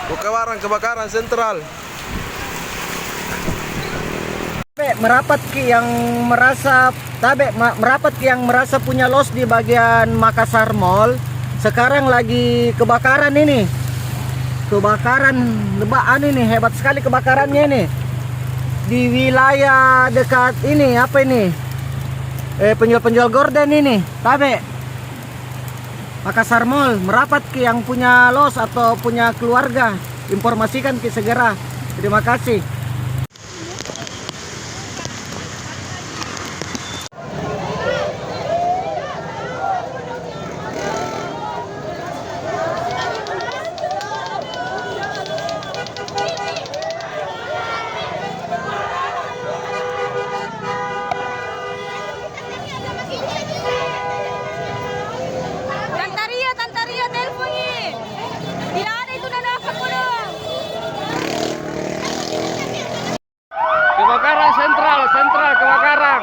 Bukawaran kebakaran sentral. Merapat ke yang merasa punya los di bagian Makassar Mall. Sekarang lagi kebakaran ini. Kebakaran lebaan ini, hebat sekali kebakarannya ini. Di wilayah dekat ini, apa ini? Penjual-penjual gorden ini, Tabe. Makassar Mall, merapat ke yang punya los atau punya keluarga. Informasikan ke segera. Terima kasih. Tante Ria, telepon nih. Tidak ada itu nada apa dong. Kebakaran sentral kebakaran.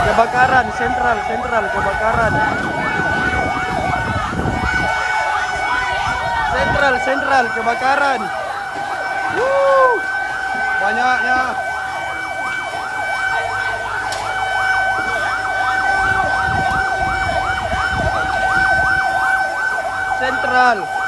Kebakaran sentral kebakaran. Sentral kebakaran. Banyaknya. Sentral.